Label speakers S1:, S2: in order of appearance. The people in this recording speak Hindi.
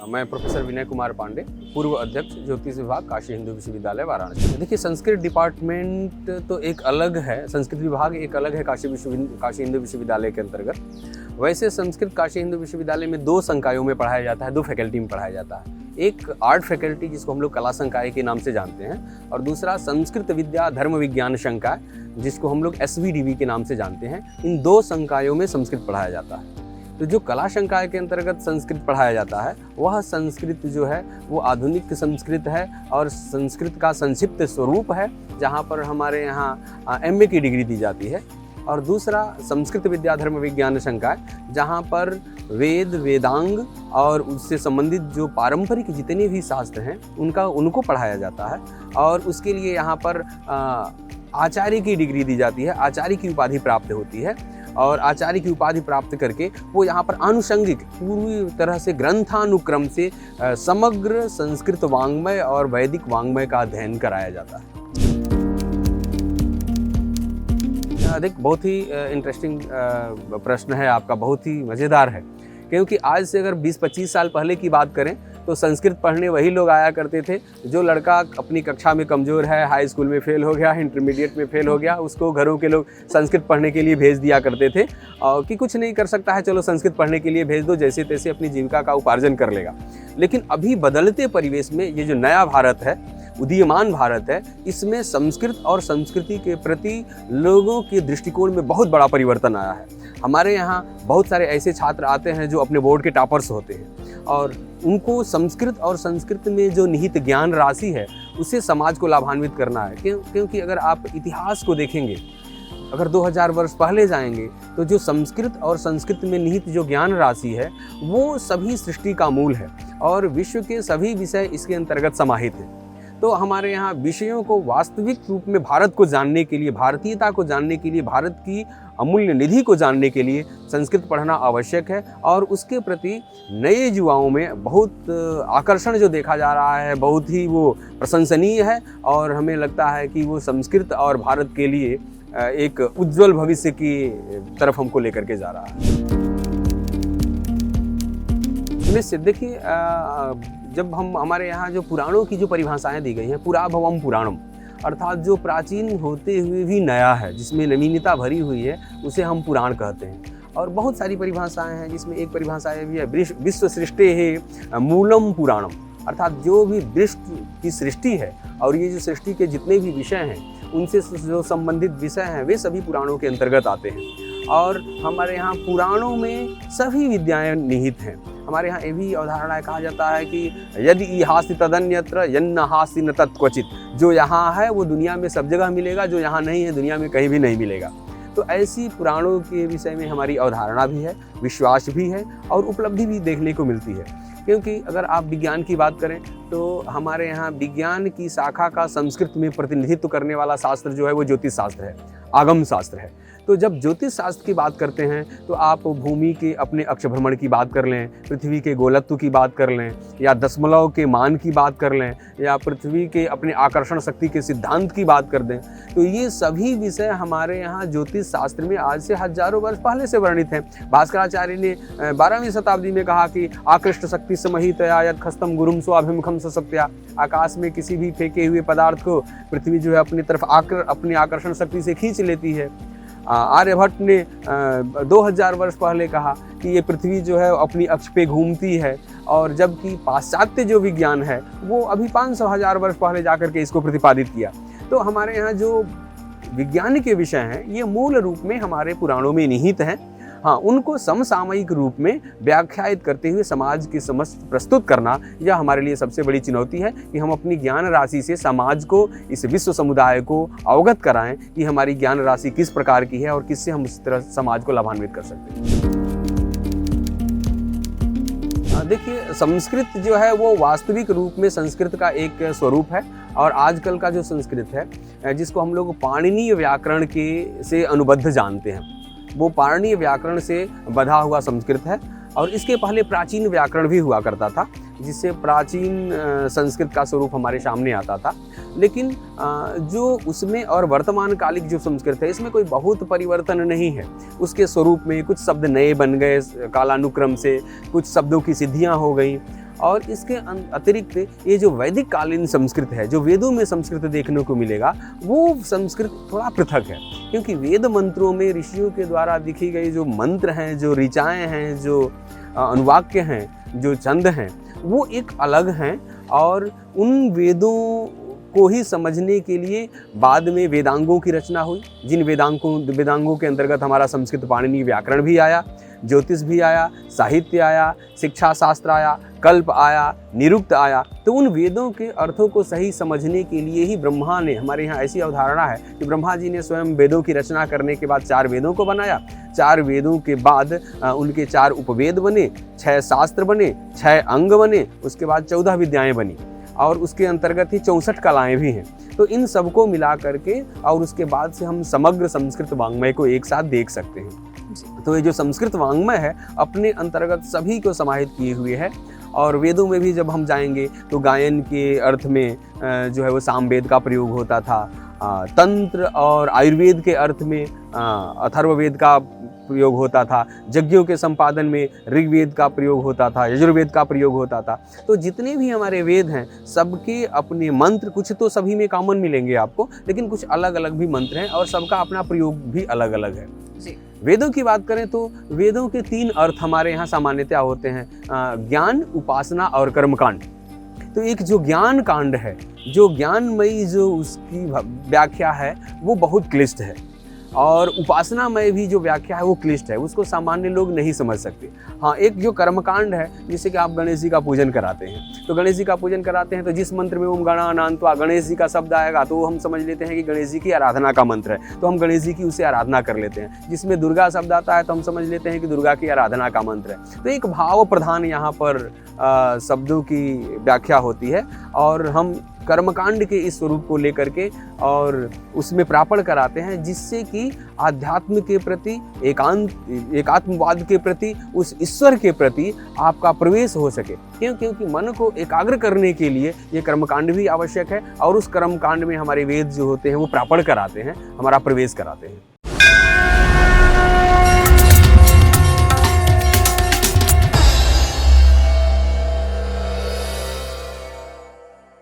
S1: मैं प्रोफेसर विनय कुमार पांडे, पूर्व अध्यक्ष ज्योतिष विभाग काशी हिंदू विश्वविद्यालय वाराणसी। देखिए, संस्कृत डिपार्टमेंट तो एक अलग है, संस्कृत विभाग एक अलग है काशी हिंदू विश्वविद्यालय के अंतर्गत। वैसे संस्कृत काशी हिंदू विश्वविद्यालय में 2 संकायों में पढ़ाया जाता है, 2 फैकल्टी में पढ़ाया जाता है। एक आर्ट फैकल्टी जिसको हम लोग कला संकाय के नाम से जानते हैं, और दूसरा संस्कृत विद्या धर्म विज्ञान संकाय जिसको हम लोग SVDV के नाम से जानते हैं। इन 2 संकायों में संस्कृत पढ़ाया जाता है। तो जो कला संकाय के अंतर्गत संस्कृत पढ़ाया जाता है, वह संस्कृत जो है वो आधुनिक संस्कृत है और संस्कृत का संक्षिप्त स्वरूप है, जहाँ पर हमारे यहाँ MA की डिग्री दी जाती है। और दूसरा संस्कृत विद्या धर्म विज्ञान संकाय, जहाँ पर वेद वेदांग और उससे संबंधित जो पारंपरिक जितने भी शास्त्र हैं उनको पढ़ाया जाता है। और उसके लिए यहाँ पर आचार्य की डिग्री दी जाती है, आचार्य की उपाधि प्राप्त होती है। और आचार्य की उपाधि प्राप्त करके वो यहाँ पर आनुषंगिक पूरी तरह से ग्रंथानुक्रम से समग्र संस्कृत वाङ्मय और वैदिक वाङ्मय का अध्ययन कराया जाता है। देख, बहुत ही इंटरेस्टिंग प्रश्न है आपका, बहुत ही मज़ेदार है, क्योंकि आज से अगर 20-25 साल पहले की बात करें तो संस्कृत पढ़ने वही लोग आया करते थे जो लड़का अपनी कक्षा में कमज़ोर है, हाई स्कूल में फ़ेल हो गया, इंटरमीडिएट में फ़ेल हो गया, उसको घरों के लोग संस्कृत पढ़ने के लिए भेज दिया करते थे कि कुछ नहीं कर सकता है, चलो संस्कृत पढ़ने के लिए भेज दो, जैसे तैसे अपनी जीविका का उपार्जन कर लेगा। लेकिन अभी बदलते परिवेश में ये जो नया भारत है, उदीयमान भारत है, इसमें संस्कृत और संस्कृति के प्रति लोगों के दृष्टिकोण में बहुत बड़ा परिवर्तन आया है। हमारे यहाँ बहुत सारे ऐसे छात्र आते हैं जो अपने बोर्ड के टॉपर्स होते हैं, और उनको संस्कृत और संस्कृत में जो निहित ज्ञान राशि है उससे समाज को लाभान्वित करना है। क्योंकि अगर आप इतिहास को देखेंगे, अगर 2000 वर्ष पहले जाएंगे, तो जो संस्कृत और संस्कृत में निहित जो ज्ञान राशि है वो सभी सृष्टि का मूल है और विश्व के सभी विषय इसके अंतर्गत समाहित हैं। तो हमारे यहाँ विषयों को वास्तविक रूप में भारत को जानने के लिए, भारतीयता को जानने के लिए, भारत की अमूल्य निधि को जानने के लिए संस्कृत पढ़ना आवश्यक है। और उसके प्रति नए युवाओं में बहुत आकर्षण जो देखा जा रहा है, बहुत ही वो प्रशंसनीय है, और हमें लगता है कि वो संस्कृत और भारत के लिए एक उज्ज्वल भविष्य की तरफ हमको लेकर के जा रहा है। निश्चित, देखिए, जब हमारे यहाँ जो पुराणों की जो परिभाषाएं दी गई हैं, पुराभवम पुराणम, अर्थात जो प्राचीन होते हुए भी नया है, जिसमें नवीनता भरी हुई है, उसे हम पुराण कहते हैं। और बहुत सारी परिभाषाएं हैं, जिसमें एक परिभाषा ये भी है, विश्व सृष्टि है मूलम पुराणम, अर्थात जो भी विश्व की सृष्टि है और ये जो सृष्टि के जितने भी विषय हैं उनसे जो संबंधित विषय हैं वे सभी पुराणों के अंतर्गत आते हैं। और हमारे यहाँ पुराणों में सभी विद्याएं निहित हैं। हमारे यहाँ ये भी अवधारणा कहा जाता है कि यदि इहास्ति तदन्यत्र यन्न हास्ति न तत्क्वचित, जो यहाँ है वो दुनिया में सब जगह मिलेगा, जो यहाँ नहीं है दुनिया में कहीं भी नहीं मिलेगा। तो ऐसी पुराणों के विषय में हमारी अवधारणा भी है, विश्वास भी है और उपलब्धि भी देखने को मिलती है। क्योंकि अगर आप विज्ञान की बात करें तो हमारे यहाँ विज्ञान की शाखा का संस्कृत में प्रतिनिधित्व करने वाला शास्त्र जो है वो ज्योतिष शास्त्र है, आगम शास्त्र है। तो जब ज्योतिष शास्त्र की बात करते हैं तो आप भूमि के अपने अक्ष भ्रमण की बात कर लें, पृथ्वी के गोलत्व की बात कर लें, या दशमलव के मान की बात कर लें, या पृथ्वी के अपने आकर्षण शक्ति के सिद्धांत की बात कर दें, तो ये सभी विषय हमारे यहाँ ज्योतिष शास्त्र में आज से हजारों वर्ष पहले से वर्णित हैं। भास्कराचार्य ने 12वीं शताब्दी में कहा कि आकृष्ट शक्ति समहितया यत् खस्तम गुरुम स्वाभिमुखम सत्या, आकाश में किसी भी फेंके हुए पदार्थ को पृथ्वी जो है अपनी तरफ अपनी आकर्षण शक्ति से खींच लेती है। आर्यभट्ट ने 2000 वर्ष पहले कहा कि ये पृथ्वी जो है अपनी अक्ष पे घूमती है, और जबकि पाश्चात्य जो विज्ञान है वो अभी 500,000 वर्ष पहले जाकर के इसको प्रतिपादित किया। तो हमारे यहाँ जो विज्ञान के विषय हैं ये मूल रूप में हमारे पुराणों में निहित हैं। हाँ, उनको समसामयिक रूप में व्याख्यायित करते हुए समाज की समझ प्रस्तुत करना, यह हमारे लिए सबसे बड़ी चुनौती है कि हम अपनी ज्ञान राशि से समाज को, इस विश्व समुदाय को अवगत कराएं कि हमारी ज्ञान राशि किस प्रकार की है और किससे हम इस तरह समाज को लाभान्वित कर सकते हैं। देखिए, संस्कृत जो है वो वास्तविक रूप में संस्कृत का एक स्वरूप है, और आजकल का जो संस्कृत है जिसको हम लोग पाणिनीय व्याकरण के से अनुबद्ध जानते हैं, वो पाणिनीय व्याकरण से बधा हुआ संस्कृत है। और इसके पहले प्राचीन व्याकरण भी हुआ करता था, जिससे प्राचीन संस्कृत का स्वरूप हमारे सामने आता था। लेकिन जो उसमें और वर्तमान कालिक जो संस्कृत है इसमें कोई बहुत परिवर्तन नहीं है। उसके स्वरूप में कुछ शब्द नए बन गए कालानुक्रम से, कुछ शब्दों की सिद्धियां हो गई, और इसके अतिरिक्त ये जो वैदिक कालीन संस्कृत है, जो वेदों में संस्कृत देखने को मिलेगा, वो संस्कृत थोड़ा पृथक है, क्योंकि वेद मंत्रों में ऋषियों के द्वारा लिखी गई जो मंत्र हैं, जो ऋचाएँ हैं, जो अनुवाक्य हैं, जो छंद हैं, वो एक अलग हैं। और उन वेदों को ही समझने के लिए बाद में वेदांगों की रचना हुई, जिन वेदांगों के अंतर्गत हमारा संस्कृत पाणिनि व्याकरण भी आया, ज्योतिष भी आया, साहित्य आया, शिक्षा शास्त्र आया, कल्प आया, निरुक्त आया। तो उन वेदों के अर्थों को सही समझने के लिए ही ब्रह्मा ने, हमारे यहाँ ऐसी अवधारणा है कि ब्रह्मा जी ने स्वयं वेदों की रचना करने के बाद 4 वेदों को बनाया। 4 वेदों के बाद उनके 4 उपवेद बने, 6 शास्त्र बने, 6 अंग बने, उसके बाद 14 विद्याएं बनी, और उसके अंतर्गत ही 64 कलाएं भी हैं। तो इन सबको मिला करके और उसके बाद से हम समग्र संस्कृत वाङ्मय को एक साथ देख सकते हैं। तो ये जो संस्कृत वाङ्मय है अपने अंतर्गत सभी को समाहित किए हुए है। और वेदों में भी जब हम जाएंगे तो गायन के अर्थ में जो है वो सामवेद का प्रयोग होता था, तंत्र और आयुर्वेद के अर्थ में अथर्ववेद का प्रयोग होता था, यज्ञों के संपादन में ऋग्वेद का प्रयोग होता था, यजुर्वेद का प्रयोग होता था। तो जितने भी हमारे वेद हैं सबके अपने मंत्र, कुछ तो सभी में कॉमन मिलेंगे आपको, लेकिन कुछ अलग अलग भी मंत्र हैं और सबका अपना प्रयोग भी अलग अलग है। वेदों की बात करें तो वेदों के 3 अर्थ हमारे यहाँ सामान्यतया होते हैं, ज्ञान, उपासना और कर्मकांड। तो एक जो ज्ञान कांड है, जो ज्ञानमयी जो उसकी व्याख्या है वो बहुत क्लिष्ट है, और उपासना में भी जो व्याख्या है वो क्लिष्ट है, उसको सामान्य लोग नहीं समझ सकते। हाँ, एक जो कर्मकांड है, जैसे कि आप गणेश जी का पूजन कराते हैं, तो गणेश जी का पूजन कराते हैं तो जिस मंत्र में ओम गणानान्त्वा गणेश जी का शब्द आएगा तो हम समझ लेते हैं कि गणेश जी की आराधना का मंत्र है, तो हम गणेश जी की उसे आराधना कर लेते हैं। जिसमें दुर्गा शब्द आता है तो हम समझ लेते हैं कि दुर्गा की आराधना का मंत्र है। तो एक भाव प्रधान यहाँ पर शब्दों की व्याख्या होती है, और हम कर्मकांड के इस स्वरूप को लेकर के और उसमें प्रापण कराते हैं, जिससे कि आध्यात्म के प्रति, एकात्मवाद के प्रति, उस ईश्वर के प्रति आपका प्रवेश हो सके। क्योंकि मन को एकाग्र करने के लिए ये कर्मकांड भी आवश्यक है, और उस कर्मकांड में हमारे वेद जो होते हैं वो प्रापण कराते हैं, हमारा प्रवेश कराते हैं।